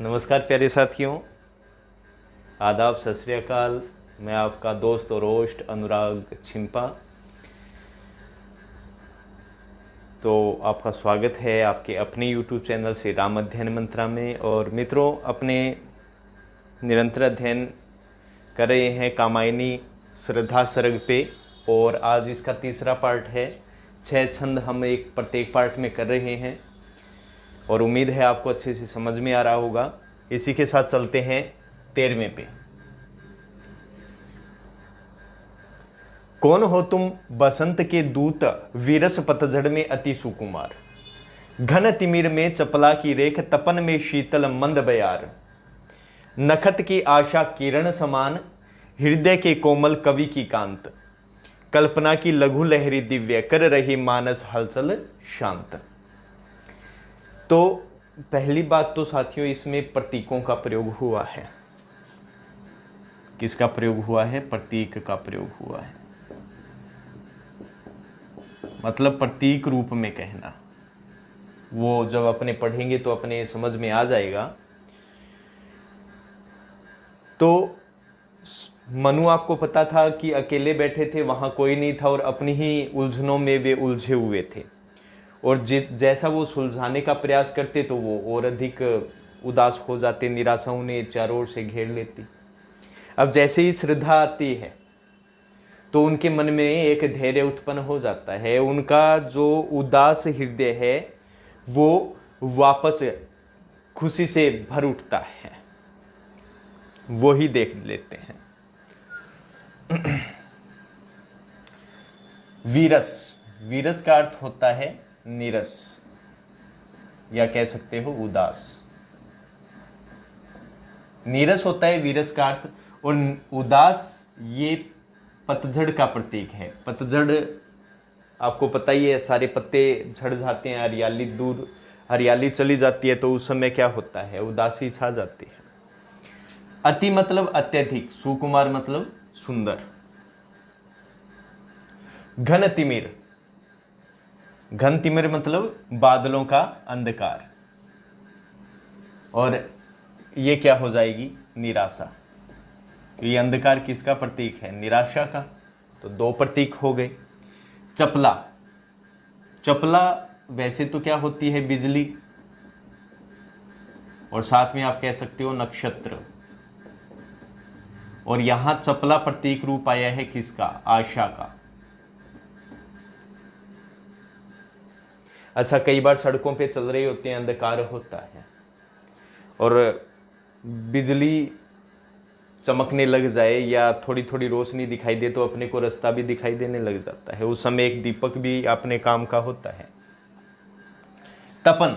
नमस्कार प्यारे साथियों, आदाब, सत श्री अकाल। मैं आपका दोस्त और होस्ट अनुराग छिंपा। तो आपका स्वागत है आपके अपने YouTube चैनल से राम अध्ययन मंत्रा में। और मित्रों, अपने निरंतर अध्ययन कर रहे हैं कामायनी श्रद्धा सर्ग पे, और आज इसका तीसरा पार्ट है। 6 छंद हम प्रत्येक पार्ट में कर रहे हैं और उम्मीद है आपको अच्छे से समझ में आ रहा होगा। इसी के साथ चलते हैं 13वें पे। कौन हो तुम बसंत के दूत, वीरस पतझड़ में अति सुकुमार। घन तिमिर में चपला की रेख, तपन में शीतल मंद बयार। नखत की आशा किरण समान, हृदय के कोमल कवि की कांत। कल्पना की लघु लहरी दिव्य, कर रही मानस हलचल शांत। तो पहली बात तो साथियों, इसमें प्रतीकों का प्रयोग हुआ है। किसका प्रयोग हुआ है? प्रतीक का प्रयोग हुआ है। मतलब प्रतीक रूप में कहना। वो जब अपने पढ़ेंगे तो अपने समझ में आ जाएगा। तो मनु, आपको पता था कि अकेले बैठे थे, वहां कोई नहीं था और अपनी ही उलझनों में वे उलझे हुए थे। और जैसा वो सुलझाने का प्रयास करते तो वो और अधिक उदास हो जाते, निराशा उन्हें चारों ओर से घेर लेती। अब जैसे ही श्रद्धा आती है तो उनके मन में एक धैर्य उत्पन्न हो जाता है। उनका जो उदास हृदय है वो वापस खुशी से भर उठता है। वो ही देख लेते हैं। वीरस, वीरस का अर्थ होता है नीरस, या कह सकते हो उदास। नीरस होता है वीरस का अर्थ, और उदास ये पतझड़ का प्रतीक है। पतझड़ आपको पता ही है, सारे पत्ते झड़ जाते हैं, हरियाली दूर, हरियाली चली जाती है, तो उस समय क्या होता है? उदासी छा जाती है। अति मतलब अत्यधिक, सुकुमार मतलब सुंदर। घन तिमिर, घन तिमिर मतलब बादलों का अंधकार। और ये क्या हो जाएगी? निराशा। ये अंधकार किसका प्रतीक है? निराशा का। तो 2 प्रतीक हो गए। चपला, चपला वैसे तो क्या होती है? बिजली। और साथ में आप कह सकते हो नक्षत्र। और यहां चपला प्रतीक रूप आया है किसका? आशा का। अच्छा, कई बार सड़कों पे चल रही होती हैं, अंधकार होता है और बिजली चमकने लग जाए या थोड़ी थोड़ी रोशनी दिखाई दे तो अपने को रास्ता भी दिखाई देने लग जाता है। उस समय एक दीपक भी अपने काम का होता है। तपन,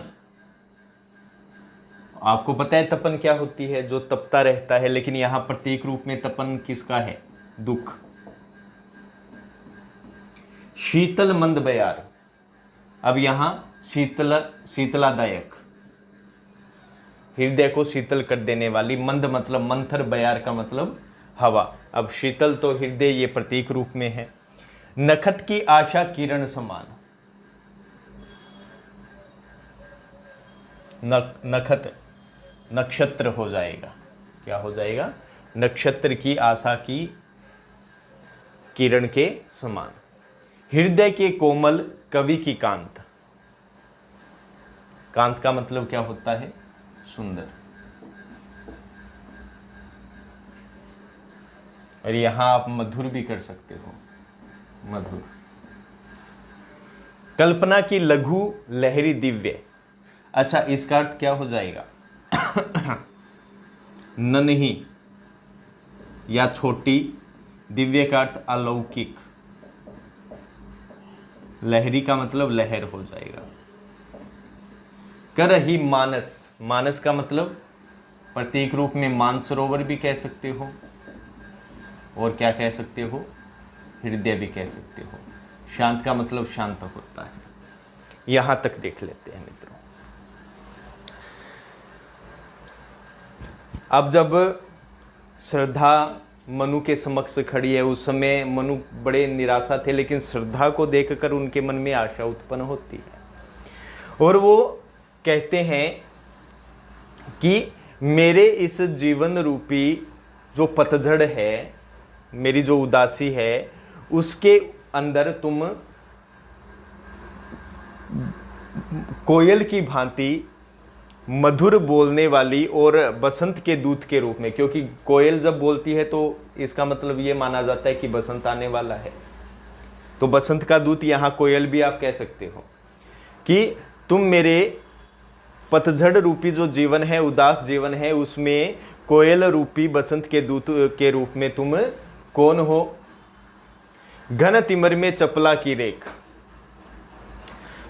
आपको पता है तपन क्या होती है? जो तपता रहता है। लेकिन यहां प्रतीक रूप में तपन किसका है? दुख। शीतल मंद बयार, अब यहां शीतलादायक, हृदय को शीतल कर देने वाली। मंद मतलब मंथर, बयार का मतलब हवा। अब शीतल तो हृदय, ये प्रतीक रूप में है। नखत की आशा किरण समान, नखत नक्षत्र हो जाएगा। क्या हो जाएगा? नक्षत्र की आशा की किरण के समान। हृदय के कोमल कवि की कांत, कांत का मतलब क्या होता है? सुंदर। और यहां आप मधुर भी कर सकते हो, मधुर। कल्पना की लघु लहरी दिव्य, अच्छा इसका अर्थ क्या हो जाएगा? नन्ही या छोटी, दिव्य का अर्थ अलौकिक, लहरी का मतलब लहर हो जाएगा। कर रही मानस, मानस का मतलब प्रतीक रूप में मानसरोवर भी कह सकते हो, और क्या कह सकते हो? हृदय भी कह सकते हो। शांत का मतलब शांत होता है। यहां तक देख लेते हैं मित्रों। अब जब श्रद्धा मनु के समक्ष खड़ी है, उस समय मनु बड़े निराशा थे, लेकिन श्रद्धा को देखकर उनके मन में आशा उत्पन्न होती है और वो कहते हैं कि मेरे इस जीवन रूपी जो पतझड़ है, मेरी जो उदासी है, उसके अंदर तुम कोयल की भांति मधुर बोलने वाली और बसंत के दूत के रूप में, क्योंकि कोयल जब बोलती है तो इसका मतलब ये माना जाता है कि बसंत आने वाला है, तो बसंत का दूत यहाँ कोयल भी आप कह सकते हो, कि तुम मेरे पतझड़ रूपी जो जीवन है, उदास जीवन है, उसमें कोयल रूपी बसंत के दूत के रूप में तुम कौन हो। घन तिमर में चपला की रेख,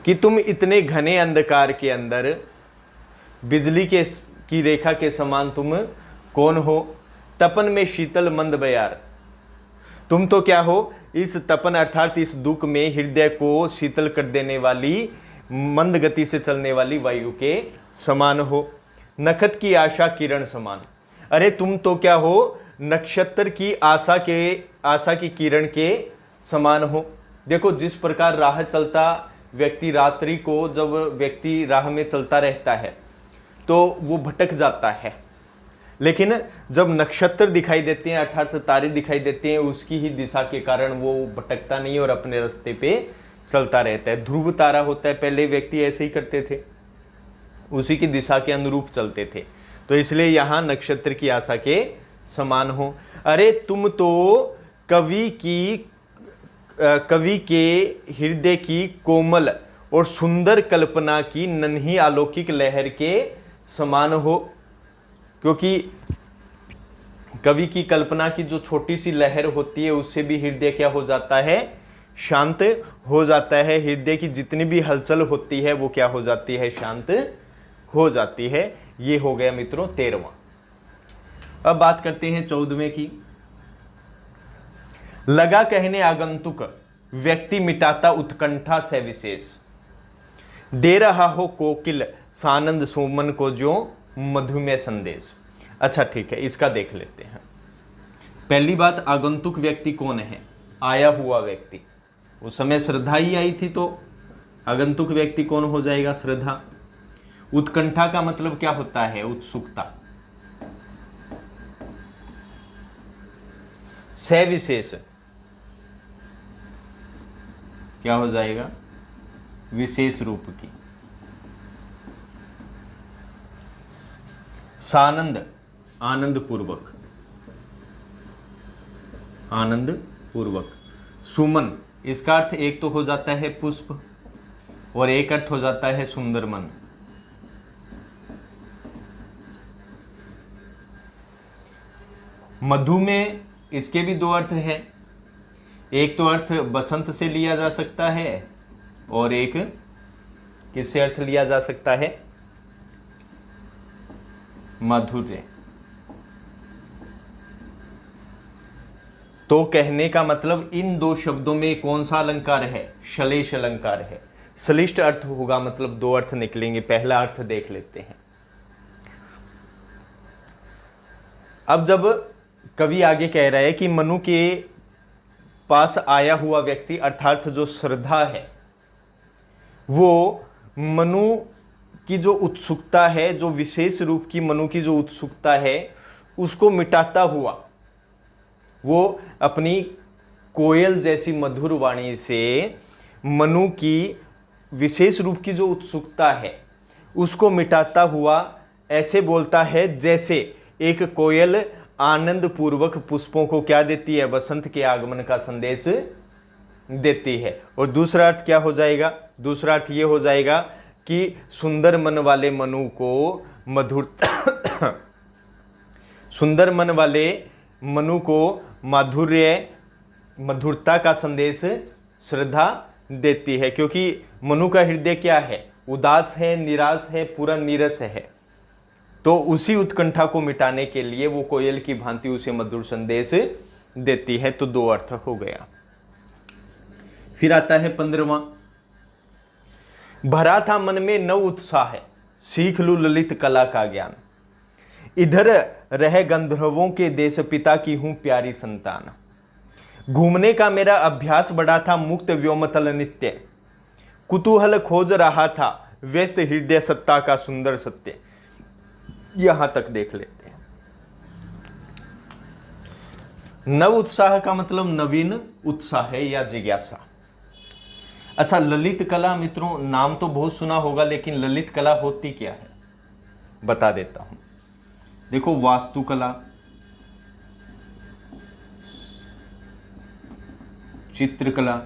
कि तुम इतने घने अंधकार के अंदर बिजली की रेखा के समान तुम कौन हो। तपन में शीतल मंद बयार, तुम तो क्या हो, इस तपन अर्थात इस दुख में हृदय को शीतल कर देने वाली, मंद गति से चलने वाली वायु के समान हो। नखत की आशा किरण समान, अरे तुम तो क्या हो, नक्षत्र की आशा की किरण के समान हो। देखो, जिस प्रकार राह चलता व्यक्ति, रात्रि को जब व्यक्ति राह में चलता रहता है तो वो भटक जाता है, लेकिन जब नक्षत्र दिखाई देते हैं अर्थात तारे दिखाई देते हैं, उसकी ही दिशा के कारण वो भटकता नहीं और अपने रास्ते पे चलता रहता है। ध्रुव तारा होता है, पहले व्यक्ति ऐसे ही करते थे, उसी की दिशा के अनुरूप चलते थे, तो इसलिए यहाँ नक्षत्र की आशा के समान हो। अरे तुम तो कवि के हृदय की कोमल और सुंदर कल्पना की नन्ही अलौकिक लहर के समान हो, क्योंकि कवि की कल्पना की जो छोटी सी लहर होती है उससे भी हृदय क्या हो जाता है, शांत हो जाता है। हृदय की जितनी भी हलचल होती है वो क्या हो जाती है, शांत हो जाती है। ये हो गया मित्रों 13वां। अब बात करते हैं 14वें की। लगा कहने आगंतुक, व्यक्ति मिटाता उत्कंठा से विशेष, दे रहा हो कोकिल सानंद सुमन को जो मधुमेह संदेश। अच्छा ठीक है, इसका देख लेते हैं। पहली बात, आगंतुक व्यक्ति कौन है, आया हुआ व्यक्ति। उस समय श्रद्धा ही आई थी, तो आगंतुक व्यक्ति कौन हो जाएगा, श्रद्धा। उत्कंठा का मतलब क्या होता है, उत्सुकता। सविशेष क्या हो जाएगा, विशेष रूप की। सानंद आनंद पूर्वक, आनंद पूर्वक। सुमन, इसका अर्थ एक तो हो जाता है पुष्प और एक अर्थ हो जाता है सुंदर मन। मधु में इसके भी दो अर्थ हैं, एक तो अर्थ बसंत से लिया जा सकता है और एक किससे अर्थ लिया जा सकता है, माधुर्य। तो कहने का मतलब इन दो शब्दों में कौन सा अलंकार है, श्लेष अलंकार है। श्लिष्ट अर्थ होगा, मतलब दो अर्थ निकलेंगे। पहला अर्थ देख लेते हैं। अब जब कवि आगे कह रहा है कि मनु के पास आया हुआ व्यक्ति अर्थात जो श्रद्धा है, वो मनु की जो उत्सुकता है, जो विशेष रूप की मनु की जो उत्सुकता है, उसको मिटाता हुआ वो अपनी कोयल जैसी मधुर वाणी से मनु की विशेष रूप की जो उत्सुकता है उसको मिटाता हुआ ऐसे बोलता है जैसे एक कोयल आनंद पूर्वक पुष्पों को क्या देती है, बसंत के आगमन का संदेश देती है। और दूसरा अर्थ क्या हो जाएगा, दूसरा अर्थ ये हो जाएगा कि सुंदर मन वाले मनु को सुंदर मन वाले मनु को मधुरता का संदेश श्रद्धा देती है, क्योंकि मनु का हृदय क्या है, उदास है, निराश है, पूरा नीरस है। तो उसी उत्कंठा को मिटाने के लिए वो कोयल की भांति उसे मधुर संदेश देती है। तो दो अर्थ हो गया। फिर आता है 15वां। भरा था मन में नव उत्साह, सीख लूं ललित कला का ज्ञान, इधर रह गंधर्वों के देश, पिता की हूं प्यारी संतान। घूमने का मेरा अभ्यास बढ़ा था, मुक्त व्योमतल नित्य, कुतूहल खोज रहा था, व्यस्त हृदय सत्ता का सुंदर सत्य। यहां तक देख लेते हैं। नव उत्साह का मतलब नवीन उत्साह है या जिज्ञासा। अच्छा, ललित कला मित्रों, नाम तो बहुत सुना होगा, लेकिन ललित कला होती क्या है बता देता हूं। देखो, वास्तुकला, चित्रकला,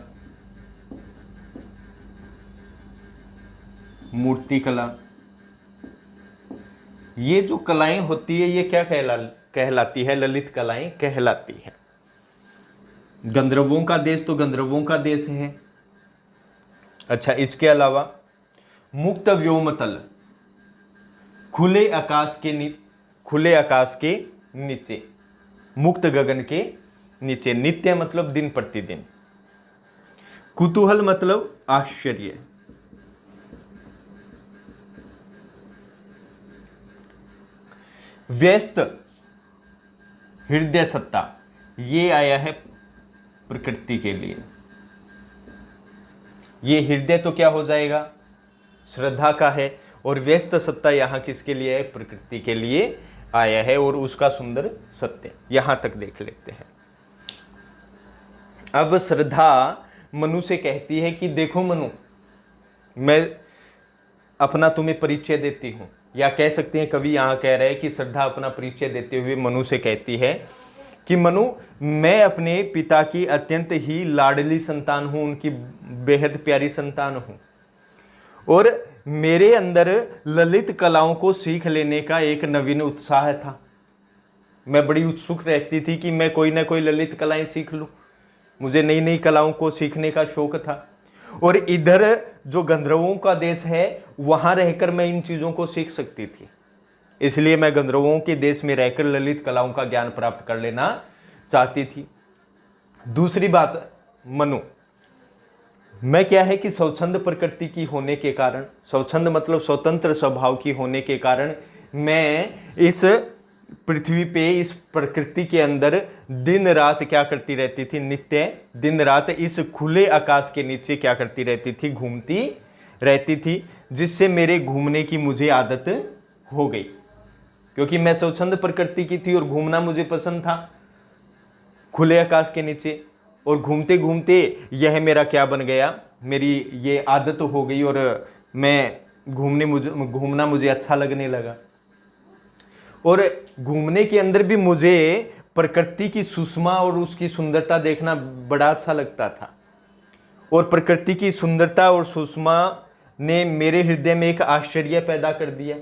मूर्तिकला, ये जो कलाएं होती है ये क्या कहलाती है? ललित कलाएं कहलाती है। गंधर्वों का देश तो गंधर्वों का देश है। अच्छा, इसके अलावा मुक्त व्योमतल, खुले आकाश के नीचे, मुक्त गगन के नीचे। नित्य मतलब दिन प्रतिदिन। कुतूहल मतलब आश्चर्य। व्यस्त हृदय सत्ता, ये आया है प्रकृति के लिए। ये हृदय तो क्या हो जाएगा? श्रद्धा का है। और व्यस्त सत्ता यहां किसके लिए है? प्रकृति के लिए आया है, और उसका सुंदर सत्य। यहां तक देख लेते हैं। अब श्रद्धा मनु से कहती है कि देखो मनु, मैं अपना तुम्हें परिचय देती हूं, या कह सकते हैं कवि यहां कह रहे हैं कि श्रद्धा अपना परिचय देते हुए मनु से कहती है कि मनु, मैं अपने पिता की अत्यंत ही लाडली संतान हूं, उनकी बेहद प्यारी संतान हूं, और मेरे अंदर ललित कलाओं को सीख लेने का एक नवीन उत्साह था। मैं बड़ी उत्सुक रहती थी कि मैं कोई ना कोई ललित कलाएं सीख लूं। मुझे नई नई कलाओं को सीखने का शौक था। और इधर जो गंधर्वों का देश है, वहां रहकर मैं इन चीजों को सीख सकती थी। इसलिए मैं गंधर्वों के देश में रहकर ललित कलाओं का ज्ञान प्राप्त कर लेना चाहती थी। दूसरी बात, मनु, मैं क्या है कि स्वच्छंद प्रकृति की होने के कारण, स्वच्छंद मतलब स्वतंत्र स्वभाव की होने के कारण, मैं इस पृथ्वी पे, इस प्रकृति के अंदर दिन रात क्या करती रहती थी? नित्य दिन रात इस खुले आकाश के नीचे क्या करती रहती थी? घूमती रहती थी, जिससे मेरे घूमने की मुझे आदत हो गई। क्योंकि मैं स्वच्छंद प्रकृति की थी और घूमना मुझे पसंद था खुले आकाश के नीचे, और घूमते घूमते यह मेरा क्या बन गया? मेरी ये आदत हो गई, और मैं घूमना मुझे अच्छा लगने लगा। और घूमने के अंदर भी मुझे प्रकृति की सुषमा और उसकी सुंदरता देखना बड़ा अच्छा लगता था। और प्रकृति की सुंदरता और सुषमा ने मेरे हृदय में एक आश्चर्य पैदा कर दिया,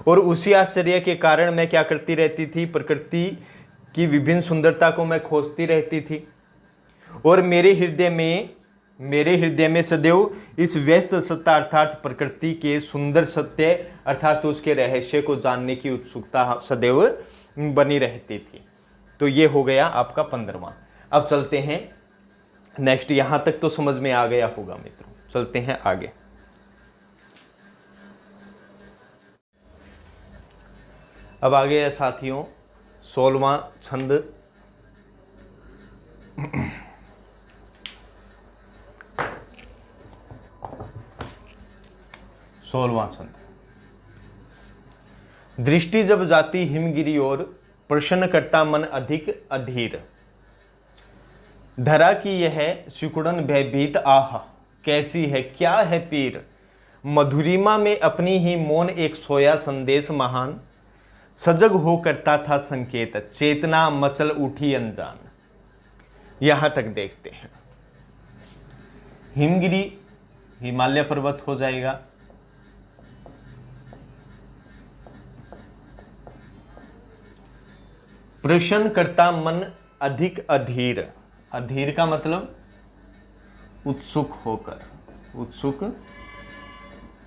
और उसी आश्चर्य के कारण मैं क्या करती रहती थी? प्रकृति की विभिन्न सुंदरता को मैं खोजती रहती थी। और मेरे हृदय में सदैव इस व्यस्त सत्ता अर्थात प्रकृति के सुंदर सत्य अर्थात उसके रहस्य को जानने की उत्सुकता सदैव बनी रहती थी। तो ये हो गया आपका 15वां। अब चलते हैं नेक्स्ट। यहां तक तो समझ में आ गया होगा मित्रों, चलते हैं आगे। अब आगे है साथियों 16वां छंद। 16वां छंद। दृष्टि जब जाती हिमगिरी और, प्रश्न करता मन अधिक अधीर। धरा की यह सिकुड़न भयभीत आह, कैसी है क्या है पीर। मधुरिमा में अपनी ही मौन एक सोया संदेश महान, सजग हो करता था संकेत, चेतना मचल उठी अनजान। यहां तक देखते हैं। हिमगिरी हिमालय पर्वत हो जाएगा। प्रश्न करता मन अधिक अधीर। अधीर का मतलब उत्सुक होकर, उत्सुक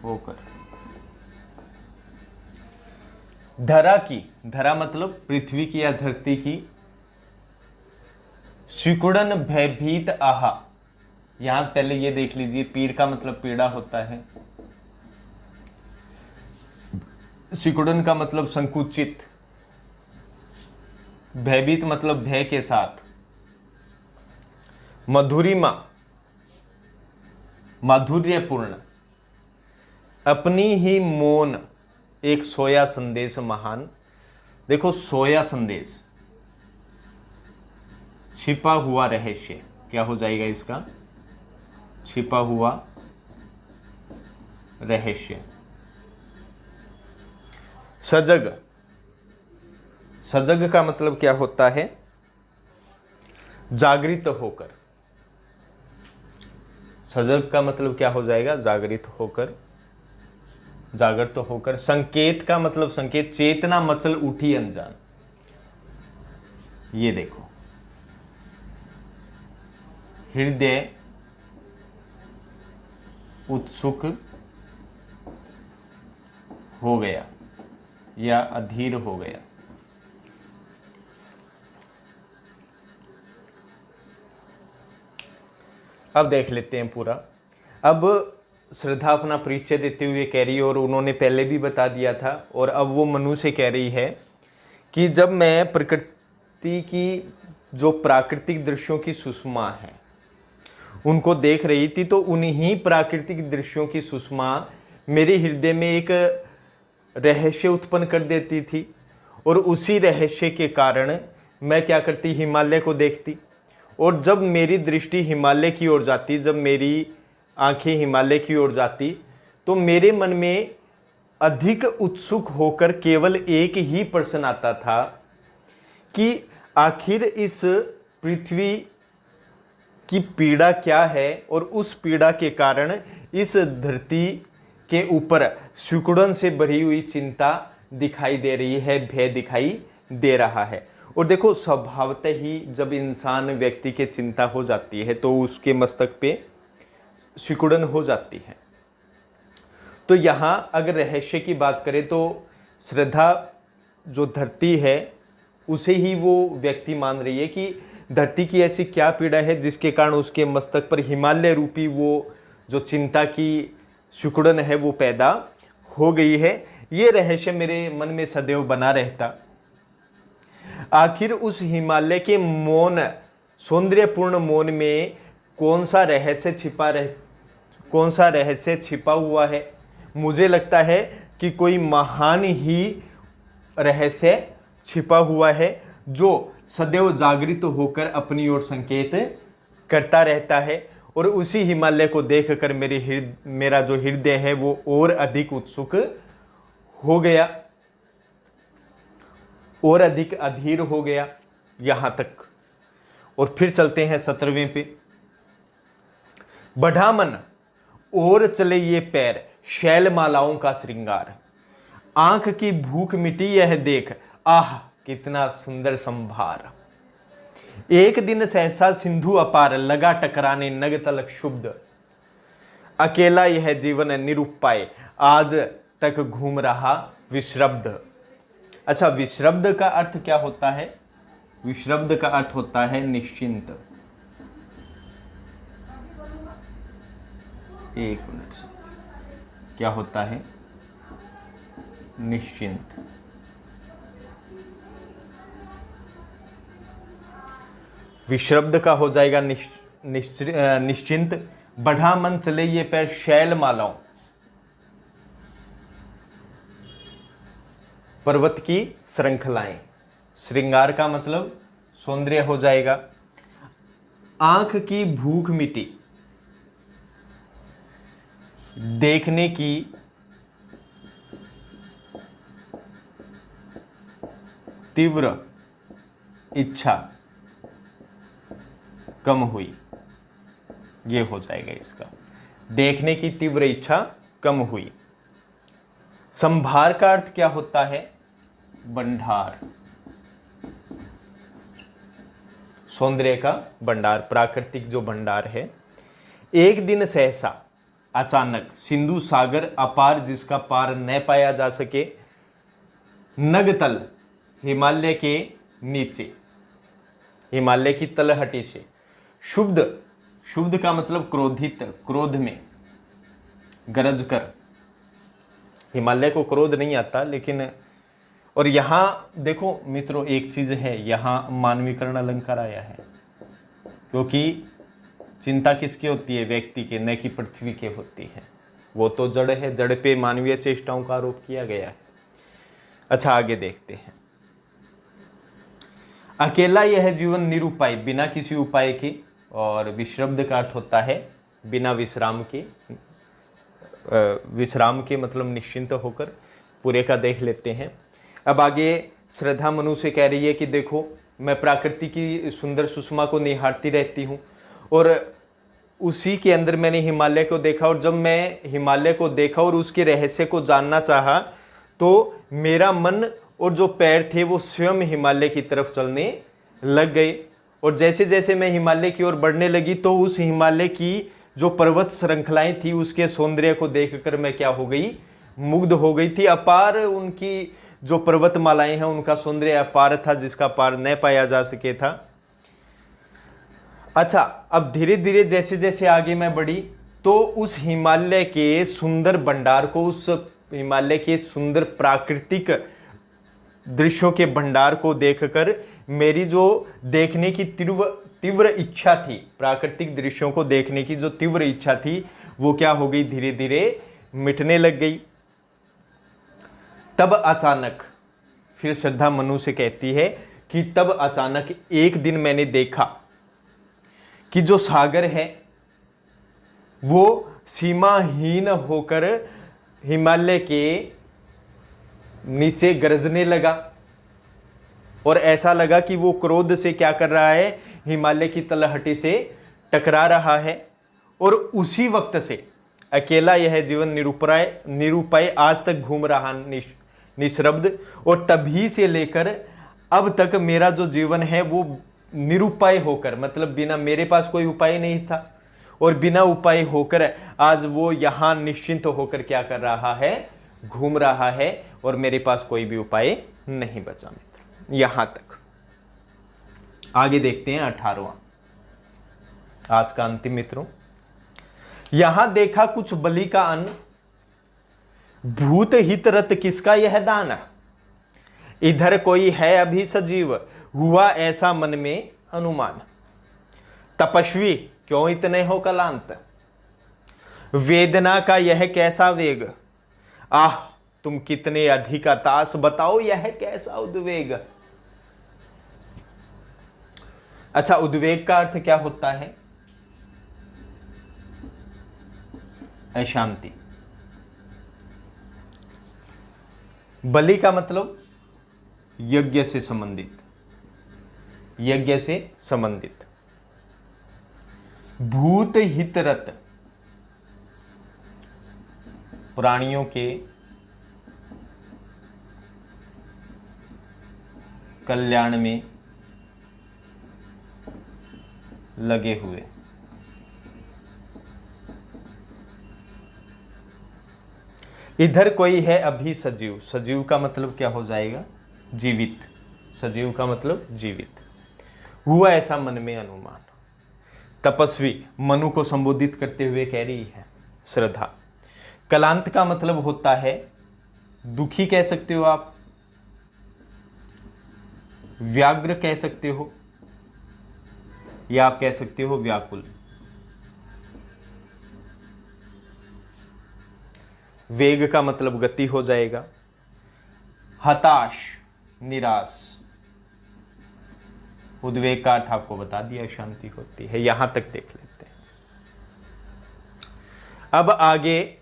होकर। धरा की, धरा मतलब पृथ्वी की या धरती की। सिकुड़न भयभीत आहा, यहां पहले ये देख लीजिए, पीर का मतलब पीड़ा होता है। सिकुड़न का मतलब संकुचित। भयभीत मतलब भय के साथ। मधुरिमा माधुर्यपूर्ण। अपनी ही मौन एक सोया संदेश महान। देखो सोया संदेश, छिपा हुआ रहस्य, क्या हो जाएगा इसका? छिपा हुआ रहस्य। सजग, सजग का मतलब क्या होता है? जागृत होकर। सजग का मतलब क्या हो जाएगा? जागृत होकर, जागृत होकर। संकेत का मतलब संकेत, चेतना मचल उठी अनजान। ये देखो, हृदय उत्सुक हो गया या अधीर हो गया। अब देख लेते हैं पूरा। अब श्रद्धा अपना परिचय देते हुए कह रही है, और उन्होंने पहले भी बता दिया था, और अब वो मनु से कह रही है कि जब मैं प्रकृति की, जो प्राकृतिक दृश्यों की सुषमा है, उनको देख रही थी, तो उन्हीं प्राकृतिक दृश्यों की सुषमा मेरे हृदय में एक रहस्य उत्पन्न कर देती थी, और उसी रहस्य के कारण मैं क्या करती? हिमालय को देखती। और जब मेरी दृष्टि हिमालय की ओर जाती, जब मेरी आंखें हिमालय की ओर जाती, तो मेरे मन में अधिक उत्सुक होकर केवल एक ही प्रश्न आता था कि आखिर इस पृथ्वी की पीड़ा क्या है, और उस पीड़ा के कारण इस धरती के ऊपर सिकुड़न से भरी हुई चिंता दिखाई दे रही है, भय दिखाई दे रहा है। और देखो, स्वभावतः ही जब इंसान व्यक्ति के चिंता हो जाती है तो उसके मस्तक पे सिकुड़न हो जाती है। तो यहाँ अगर रहस्य की बात करें तो श्रद्धा जो धरती है उसे ही वो व्यक्ति मान रही है कि धरती की ऐसी क्या पीड़ा है जिसके कारण उसके मस्तक पर हिमालय रूपी वो जो चिंता की सिकुड़न है वो पैदा हो गई है। ये रहस्य मेरे मन में सदैव बना रहता। आखिर उस हिमालय के मौन, सौंदर्यपूर्ण मौन में कौन सा रहस्य छिपा हुआ है? मुझे लगता है कि कोई महान ही रहस्य छिपा हुआ है, जो सदैव जागृत होकर अपनी ओर संकेत करता रहता है। और उसी हिमालय को देखकर मेरा जो हृदय है वो और अधिक उत्सुक हो गया, और अधिक अधीर हो गया, यहां तक। और फिर चलते हैं 17वें पे। बढ़ा मन और चले ये पैर, शैलमालाओं का श्रृंगार। आंख की भूख मिटी यह देख, आह कितना सुंदर संभार। एक दिन सहसा सिंधु अपार, लगा टकराने नग तलक शुद्ध। अकेला यह जीवन निरुपाय, आज तक घूम रहा विश्रब्ध। अच्छा, विश्रब्ध का अर्थ क्या होता है? विश्रब्ध का अर्थ होता है निश्चिंत। एक मिनट, क्या होता है? निश्चिंत। विश्रब्ध का हो जाएगा निश्चिंत। बढ़ा मन चले ये पैर, शैल मालाओं, पर्वत की श्रृंखलाएं। श्रृंगार का मतलब सौंदर्य हो जाएगा। आंख की भूख मिटी, देखने की तीव्र इच्छा कम हुई, ये हो जाएगा इसका। देखने की तीव्र इच्छा कम हुई। संभार का अर्थ क्या होता है? भंडार, सौंदर्य का भंडार, प्राकृतिक जो भंडार है। एक दिन सहसा, अचानक, सिंधु सागर अपार जिसका पार न पाया जा सके, नगतल, हिमालय के नीचे, हिमालय की तलहटी से, शुद्ध, शुद्ध का मतलब क्रोधित, क्रोध में, गरज कर। हिमालय को क्रोध नहीं आता, लेकिन और यहाँ देखो मित्रों एक चीज है, यहाँ मानवीकरण अलंकार आया है, क्योंकि चिंता किसकी होती है? व्यक्ति के, न कि पृथ्वी के होती है। वो तो जड़ है, जड़ पे मानवीय चेष्टाओं का आरोप किया गया है। अच्छा, आगे देखते हैं। अकेला यह जीवन निरुपाय, बिना किसी उपाय के, और विश्रब्द का अर्थ होता है बिना विश्राम के। विश्राम के मतलब निश्चिंत होकर। पूरे का देख लेते हैं। अब आगे श्रद्धा मनु से कह रही है कि देखो, मैं प्रकृति की सुंदर सुषमा को निहारती रहती हूँ, और उसी के अंदर मैंने हिमालय को देखा, और जब मैं हिमालय को देखा और उसके रहस्य को जानना चाहा, तो मेरा मन और जो पैर थे वो स्वयं हिमालय की तरफ चलने लग गए। और जैसे जैसे मैं हिमालय की ओर बढ़ने लगी, तो उस हिमालय की जो पर्वत श्रृंखलाएं थी उसके सौंदर्य को देखकर मैं क्या हो गई, मुग्ध हो गई थी। अपार उनकी जो पर्वतमालाएं हैं उनका सौंदर्य अपार था, जिसका पार न पाया जा सके था। अच्छा, अब धीरे धीरे जैसे जैसे आगे मैं बढ़ी, तो उस हिमालय के सुंदर भंडार को, उस हिमालय के सुंदर प्राकृतिक दृश्यों के भंडार को देखकर मेरी जो देखने की तीव्र इच्छा थी, प्राकृतिक दृश्यों को देखने की जो तीव्र इच्छा थी, वो क्या हो गई, धीरे धीरे मिटने लग गई। तब अचानक, फिर श्रद्धा मनु से कहती है कि तब अचानक एक दिन मैंने देखा कि जो सागर है वो सीमाहीन होकर हिमालय के नीचे गरजने लगा, और ऐसा लगा कि वो क्रोध से क्या कर रहा है, हिमालय की तलहटी से टकरा रहा है। और उसी वक्त से अकेला यह जीवन निरुपाय आज तक घूम रहा निशब्द, और तभी से लेकर अब तक मेरा जो जीवन है वो निरुपाय होकर, मतलब बिना, मेरे पास कोई उपाय नहीं था, और बिना उपाय होकर आज वो यहाँ निश्चिंत होकर क्या कर रहा है, घूम रहा है, और मेरे पास कोई भी उपाय नहीं बचा मित्र। यहां तक। आगे देखते हैं 18वां, आज का अंतिम मित्रों। यहां देखा कुछ बलि का अन्न, भूत हित रत किसका यह दान, इधर कोई है अभी सजीव, हुआ ऐसा मन में अनुमान, तपस्वी क्यों इतने हो कलांत, वेदना का यह कैसा वेग, आह तुम कितने अधिक तास, बताओ यह कैसा उद्वेग। अच्छा, उद्वेग का अर्थ क्या होता है, अशांति। बलि का मतलब यज्ञ से संबंधित, यज्ञ से संबंधित। भूत हितरत, प्राणियों के कल्याण में लगे हुए। इधर कोई है अभी सजीव, सजीव का मतलब क्या हो जाएगा, जीवित। सजीव का मतलब जीवित, हुआ ऐसा मन में अनुमान। तपस्वी मनु को संबोधित करते हुए कह रही है श्रद्धा। कलांत का मतलब होता है दुखी, कह सकते हो आप, व्याग्र कह सकते हो, या आप कह सकते हो व्याकुल। वेग का मतलब गति हो जाएगा। हताश, निराश। उद्वेग का अर्थ आपको बता दिया, शांति होती है। यहां तक देख लेते हैं। अब आगे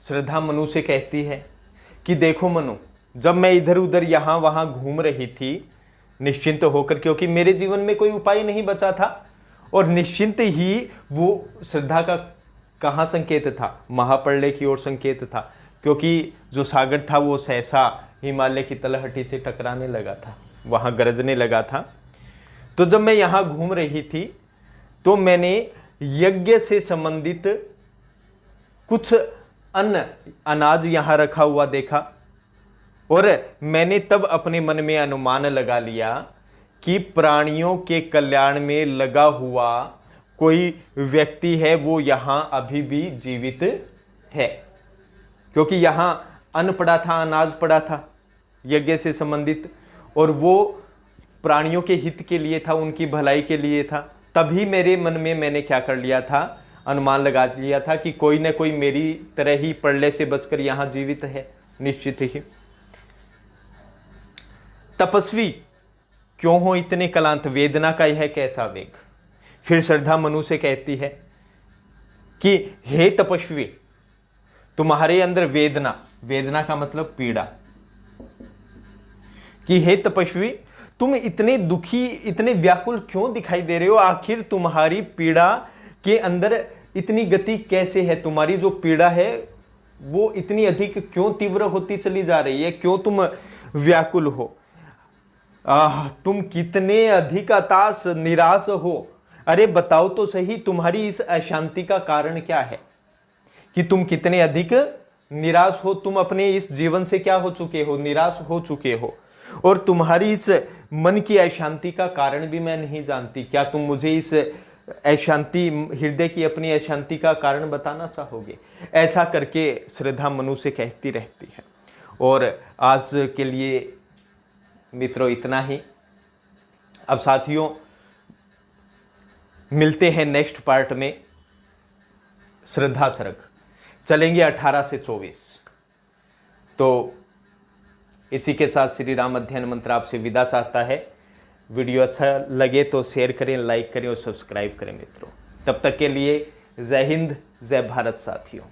श्रद्धा मनु से कहती है कि देखो मनु, जब मैं इधर उधर यहां वहां घूम रही थी निश्चिंत होकर, क्योंकि मेरे जीवन में कोई उपाय नहीं बचा था, और निश्चिंत ही वो श्रद्धा का कहाँ संकेत था, महाप्रलय की ओर संकेत था, क्योंकि जो सागर था वो सहसा हिमालय की तलहटी से टकराने लगा था, वहाँ गरजने लगा था। तो जब मैं यहाँ घूम रही थी तो मैंने यज्ञ से संबंधित कुछ अनाज यहाँ रखा हुआ देखा, और मैंने तब अपने मन में अनुमान लगा लिया कि प्राणियों के कल्याण में लगा हुआ कोई व्यक्ति है, वो यहाँ अभी भी जीवित है, क्योंकि यहाँ अन्न पड़ा था, अनाज पड़ा था यज्ञ से संबंधित, और वो प्राणियों के हित के लिए था, उनकी भलाई के लिए था। तभी मेरे मन में मैंने क्या कर लिया था, अनुमान लगा लिया था कि कोई न कोई मेरी तरह ही प्रलय से बचकर यहाँ जीवित है, निश्चित ही। तपस्वी क्यों हो इतने क्लांत, वेदना का यह कैसा वेग। फिर श्रद्धा मनु से कहती है कि हे तपस्वी, तुम्हारे अंदर वेदना, वेदना का मतलब पीड़ा, कि हे तपस्वी तुम इतने दुखी, इतने व्याकुल क्यों दिखाई दे रहे हो, आखिर तुम्हारी पीड़ा के अंदर इतनी गति कैसे है, तुम्हारी जो पीड़ा है वो इतनी अधिक क्यों तीव्र होती चली जा रही है, क्यों तुम व्याकुल हो, तुम कितने अधिक हताश निराश हो, अरे बताओ तो सही तुम्हारी इस अशांति का कारण क्या है, कि तुम कितने अधिक निराश हो, तुम अपने इस जीवन से क्या हो चुके हो, निराश हो चुके हो, और तुम्हारी इस मन की अशांति का कारण भी मैं नहीं जानती, क्या तुम मुझे इस अशांति, हृदय की अपनी अशांति का कारण बताना चाहोगे। ऐसा करके श्रद्धा मनु से कहती रहती है। और आज के लिए मित्रों इतना ही। अब साथियों मिलते हैं नेक्स्ट पार्ट में, श्रद्धा सर्ग चलेंगे 18 से 24। तो इसी के साथ श्री राम अध्ययन मंत्र आपसे विदा चाहता है। वीडियो अच्छा लगे तो शेयर करें, लाइक करें और सब्सक्राइब करें मित्रों। तब तक के लिए जय हिंद, जय भारत साथियों।